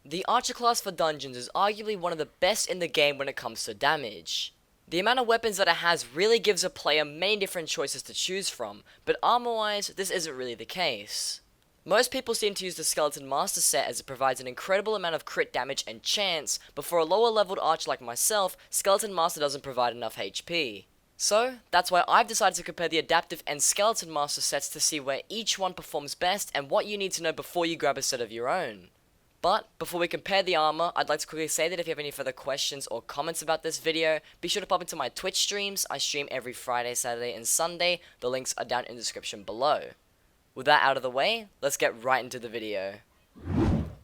The Archer class for dungeons is arguably one of the best in the game when it comes to damage. The amount of weapons that it has really gives a player many different choices to choose from, but armor-wise, this isn't really the case. Most people seem to use the Skeleton Master set as it provides an incredible amount of crit damage and chance, but for a lower leveled archer like myself, Skeleton Master doesn't provide enough HP. So, that's why I've decided to compare the Adaptive and Skeleton Master sets to see where each one performs best and what you need to know before you grab a set of your own. But, before we compare the armor, I'd like to quickly say that if you have any further questions or comments about this video, be sure to pop into my Twitch streams. I stream every Friday, Saturday, and Sunday. The links are down in the description below. With that out of the way, let's get right into the video.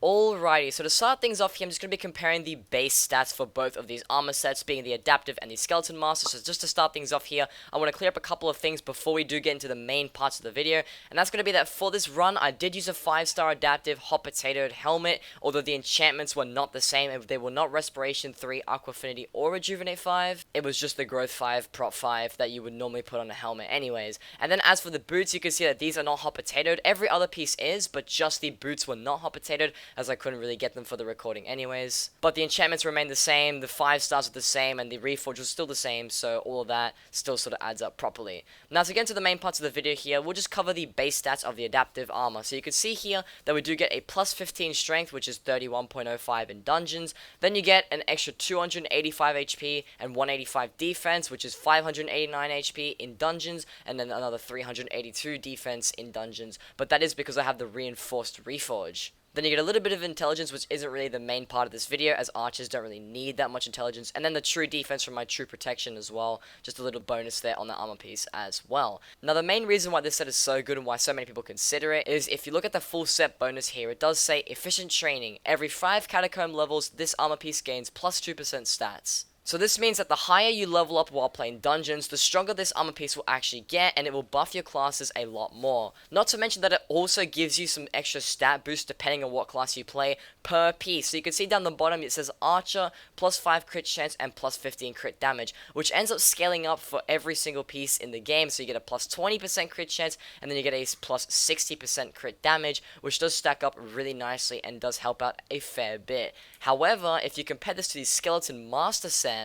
Alrighty, so to start things off here, I'm just going to be comparing the base stats for both of these armor sets, being the Adaptive and the Skeleton Master. So just to start things off here, I want to clear up a couple of things before we do get into the main parts of the video, and that's going to be that for this run, I did use a 5-star Adaptive Hot Potatoed helmet, although the enchantments were not the same. They were not Respiration 3, Aqua Affinity, or Rejuvenate 5. It was just the Growth 5, Prop 5 that you would normally put on a helmet anyways. And then as for the boots, you can see that these are not Hot Potatoed. Every other piece is, but just the boots were not Hot Potatoed, as I couldn't really get them for the recording anyways. But the enchantments remain the same, the 5 stars are the same, and the reforge was still the same, so all of that still sort of adds up properly. Now to get into the main parts of the video here, we'll just cover the base stats of the Adaptive armor. So you can see here that we do get a plus 15 strength, which is 31.05 in dungeons. Then you get an extra 285 HP and 185 defense, which is 589 HP in dungeons, and then another 382 defense in dungeons. But that is because I have the reinforced reforge. Then you get a little bit of intelligence, which isn't really the main part of this video, as archers don't really need that much intelligence. And then the true defense from my true protection as well. Just a little bonus there on the armor piece as well. Now the main reason why this set is so good and why so many people consider it is if you look at the full set bonus here, it does say efficient training. Every 5 catacomb levels, this armor piece gains plus 2% stats. So this means that the higher you level up while playing dungeons, the stronger this armor piece will actually get, and it will buff your classes a lot more. Not to mention that it also gives you some extra stat boost depending on what class you play per piece. So you can see down the bottom it says Archer, plus 5 crit chance and plus 15 crit damage, which ends up scaling up for every single piece in the game. So you get a plus 20% crit chance, and then you get a plus 60% crit damage, which does stack up really nicely and does help out a fair bit. However, if you compare this to the Skeleton Master set,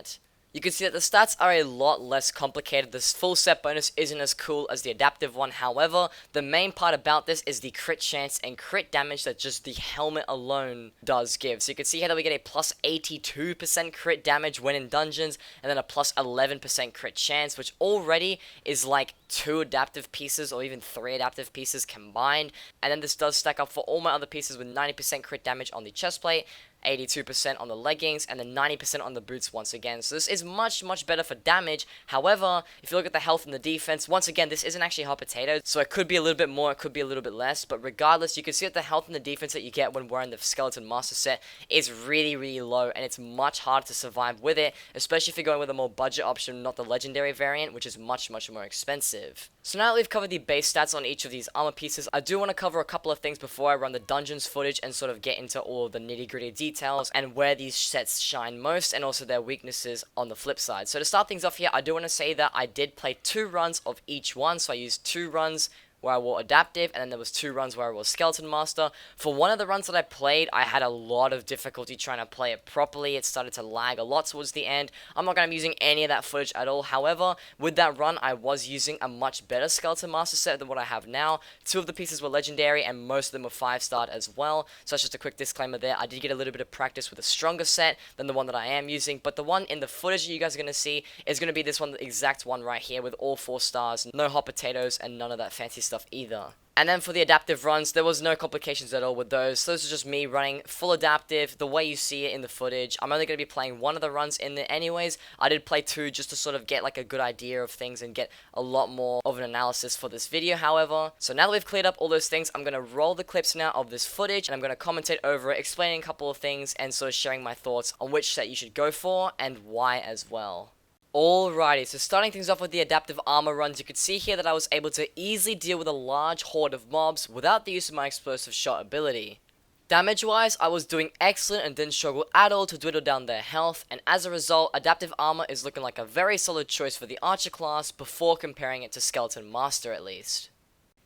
you can see that the stats are a lot less complicated. This full set bonus isn't as cool as the Adaptive one. However, the main part about this is the crit chance and crit damage that just the helmet alone does give. So you can see here that we get a plus 82% crit damage when in dungeons, and then a plus 11% crit chance, which already is like 2 adaptive pieces or even 3 adaptive pieces combined. And then this does stack up for all my other pieces with 90% crit damage on the chest plate, 82% on the leggings, and then 90% on the boots once again. So this is much better for damage. However, if you look at the health and the defense, once again, this isn't actually hot potato, so it could be a little bit more, it could be a little bit less, but regardless, you can see that the health and the defense that you get when wearing the Skeleton Master set is really low, and it's much harder to survive with it, especially if you're going with a more budget option, not the legendary variant, which is much more expensive. So now that we've covered the base stats on each of these armor pieces, I do want to cover a couple of things before I run the dungeons footage and sort of get into all of the nitty-gritty details and where these sets shine most, and also their weaknesses on the flip side. So to start things off here, I do want to say that I did play 2 runs of each one, so I used 2 runs where I wore Adaptive, and then there was 2 runs where I wore Skeleton Master. For one of the runs that I played, I had a lot of difficulty trying to play it properly. It started to lag a lot towards the end. I'm not going to be using any of that footage at all. However, with that run, I was using a much better Skeleton Master set than what I have now. 2 of the pieces were legendary, and most of them were 5-starred as well. So that's just a quick disclaimer there. I did get a little bit of practice with a stronger set than the one that I am using, but the one in the footage that you guys are going to see is going to be this one, the exact one right here, with all 4 stars, no hot potatoes, and none of that fancy stuff either. And then for the adaptive runs, there was no complications at all with those. So this is just me running full adaptive, the way you see it in the footage. I'm only going to be playing one of the runs in there anyways. I did play 2 just to sort of get like a good idea of things and get a lot more of an analysis for this video, however. So now that we've cleared up all those things, I'm going to roll the clips now of this footage, and I'm going to commentate over it, explaining a couple of things, and sort of sharing my thoughts on which set you should go for, and why as well. Alrighty, so starting things off with the adaptive armor runs, you could see here that I was able to easily deal with a large horde of mobs without the use of my explosive shot ability. Damage wise, I was doing excellent and didn't struggle at all to dwindle down their health, and as a result, adaptive armor is looking like a very solid choice for the archer class before comparing it to Skeleton Master at least.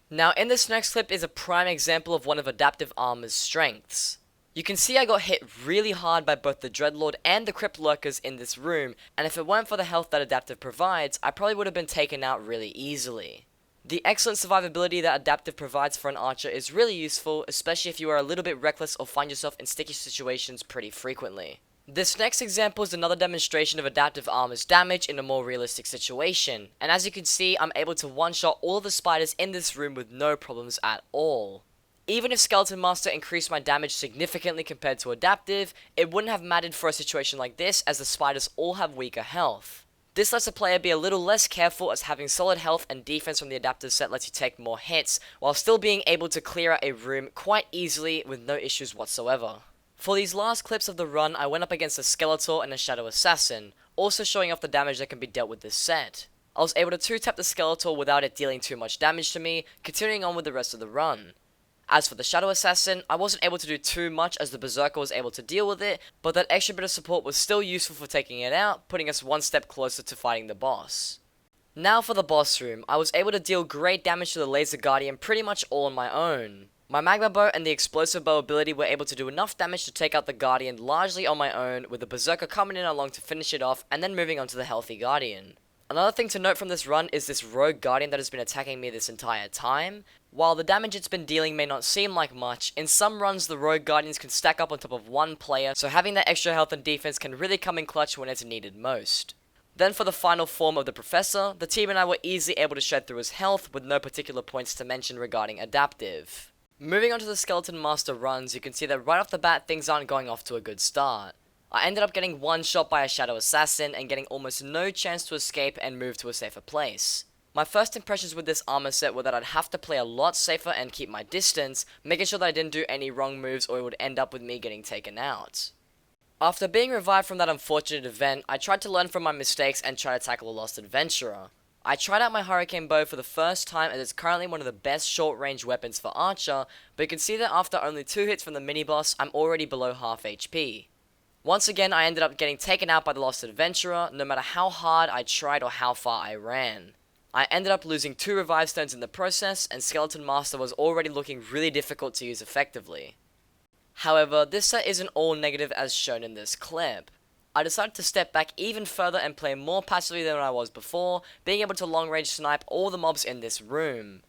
Now in this next clip is a prime example of one of adaptive armor's strengths. You can see I got hit really hard by both the Dreadlord and the Crypt Lurkers in this room, and if it weren't for the health that Adaptive provides, I probably would have been taken out really easily. The excellent survivability that Adaptive provides for an archer is really useful, especially if you are a little bit reckless or find yourself in sticky situations pretty frequently. This next example is another demonstration of Adaptive Armor's damage in a more realistic situation, and as you can see, I'm able to one-shot all of the spiders in this room with no problems at all. Even if Skeleton Master increased my damage significantly compared to Adaptive, it wouldn't have mattered for a situation like this as the spiders all have weaker health. This lets a player be a little less careful as having solid health and defense from the Adaptive set lets you take more hits, while still being able to clear out a room quite easily with no issues whatsoever. For these last clips of the run, I went up against a Skeletor and a Shadow Assassin, also showing off the damage that can be dealt with this set. I was able to 2-tap the Skeletor without it dealing too much damage to me, continuing on with the rest of the run. As for the Shadow Assassin, I wasn't able to do too much as the Berserker was able to deal with it, but that extra bit of support was still useful for taking it out, putting us one step closer to fighting the boss. Now for the boss room, I was able to deal great damage to the Laser Guardian pretty much all on my own. My Magma Bow and the Explosive Bow ability were able to do enough damage to take out the Guardian largely on my own, with the Berserker coming in along to finish it off and then moving on to the healthy Guardian. Another thing to note from this run is this rogue Guardian that has been attacking me this entire time. While the damage it's been dealing may not seem like much, in some runs the rogue Guardians can stack up on top of one player, so having that extra health and defense can really come in clutch when it's needed most. Then for the final form of the Professor, the team and I were easily able to shred through his health with no particular points to mention regarding Adaptive. Moving on to the Skeleton Master runs, you can see that right off the bat things aren't going off to a good start. I ended up getting one shot by a Shadow Assassin and getting almost no chance to escape and move to a safer place. My first impressions with this armor set were that I'd have to play a lot safer and keep my distance, making sure that I didn't do any wrong moves or it would end up with me getting taken out. After being revived from that unfortunate event, I tried to learn from my mistakes and try to tackle a lost adventurer. I tried out my Hurricane Bow for the first time as it's currently one of the best short-range weapons for Archer, but you can see that after only 2 hits from the mini-boss, I'm already below half HP. Once again, I ended up getting taken out by the Lost Adventurer, no matter how hard I tried or how far I ran. I ended up losing 2 Revive Stones in the process, and Skeleton Master was already looking really difficult to use effectively. However, this set isn't all negative as shown in this clip. I decided to step back even further and play more passively than I was before, being able to long-range snipe all the mobs in this room.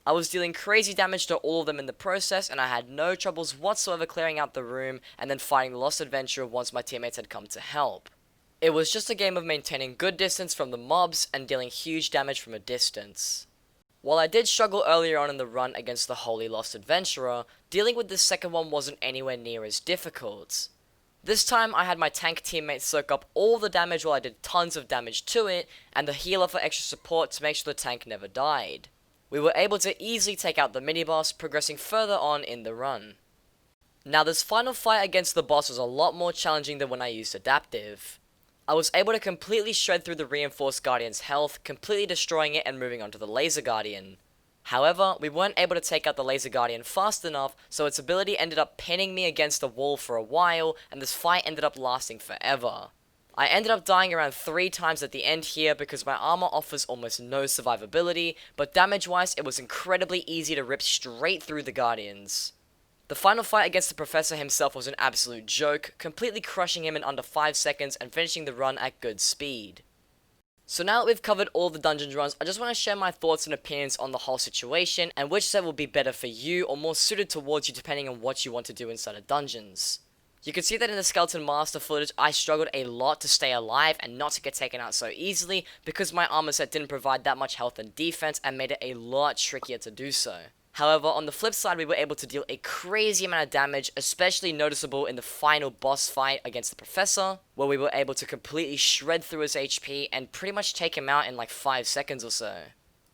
I was dealing crazy damage to all of them in the process, and I had no troubles whatsoever clearing out the room and then fighting the Lost Adventurer once my teammates had come to help. It was just a game of maintaining good distance from the mobs and dealing huge damage from a distance. While I did struggle earlier on in the run against the Holy Lost Adventurer, dealing with this second one wasn't anywhere near as difficult. This time I had my tank teammates soak up all the damage while I did tons of damage to it, and the healer for extra support to make sure the tank never died. We were able to easily take out the mini-boss, progressing further on in the run. Now this final fight against the boss was a lot more challenging than when I used Adaptive. I was able to completely shred through the Reinforced Guardian's health, completely destroying it and moving on to the Laser Guardian. However, we weren't able to take out the Laser Guardian fast enough, so its ability ended up pinning me against the wall for a while, and this fight ended up lasting forever. I ended up dying around 3 times at the end here because my armor offers almost no survivability, but damage-wise it was incredibly easy to rip straight through the Guardians. The final fight against the Professor himself was an absolute joke, completely crushing him in under 5 seconds and finishing the run at good speed. So now that we've covered all the dungeon runs, I just want to share my thoughts and opinions on the whole situation and which set will be better for you or more suited towards you depending on what you want to do inside of dungeons. You can see that in the Skeleton Master footage, I struggled a lot to stay alive and not to get taken out so easily because my armor set didn't provide that much health and defense and made it a lot trickier to do so. However, on the flip side, we were able to deal a crazy amount of damage, especially noticeable in the final boss fight against the Professor, where we were able to completely shred through his HP and pretty much take him out in like 5 seconds or so.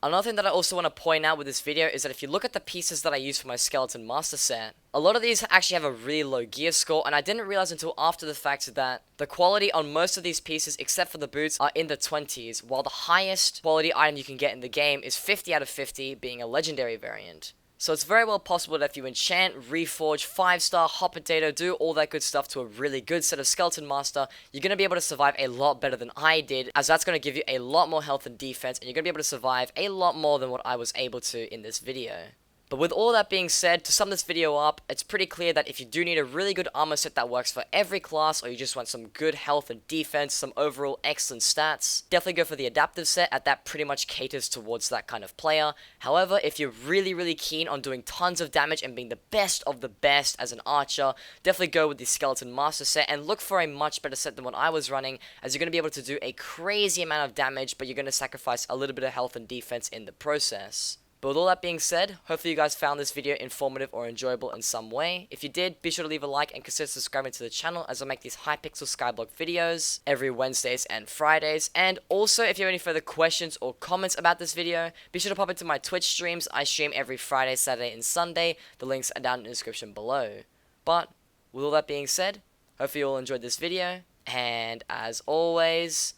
Another thing that I also want to point out with this video is that if you look at the pieces that I use for my Skeleton Master set, a lot of these actually have a really low gear score, and I didn't realize until after the fact that the quality on most of these pieces, except for the boots, are in the 20s, while the highest quality item you can get in the game is 50 out of 50, being a legendary variant. So it's very well possible that if you enchant, reforge, 5-star, hot potato, do all that good stuff to a really good set of Skeleton Master, you're going to be able to survive a lot better than I did, as that's going to give you a lot more health and defense, and you're going to be able to survive a lot more than what I was able to in this video. But with all that being said, to sum this video up, it's pretty clear that if you do need a really good armor set that works for every class, or you just want some good health and defense, some overall excellent stats, definitely go for the adaptive set, as that pretty much caters towards that kind of player. However, if you're really keen on doing tons of damage and being the best of the best as an archer, definitely go with the Skeleton Master set, and look for a much better set than what I was running, as you're going to be able to do a crazy amount of damage, but you're going to sacrifice a little bit of health and defense in the process. But with all that being said, hopefully you guys found this video informative or enjoyable in some way. If you did, be sure to leave a like and consider subscribing to the channel, as I make these Hypixel Skyblock videos every Wednesdays and Fridays. And also, if you have any further questions or comments about this video, be sure to pop into my Twitch streams. I stream every Friday, Saturday, and Sunday. The links are down in the description below. But with all that being said, hopefully you all enjoyed this video, and as always,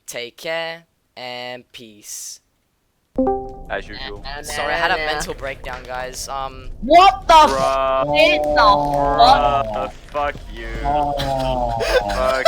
take care and peace. As usual. Sorry, I had a mental breakdown, guys. What the Bruh. f? What the fuck? Fuck you. Oh. Fuck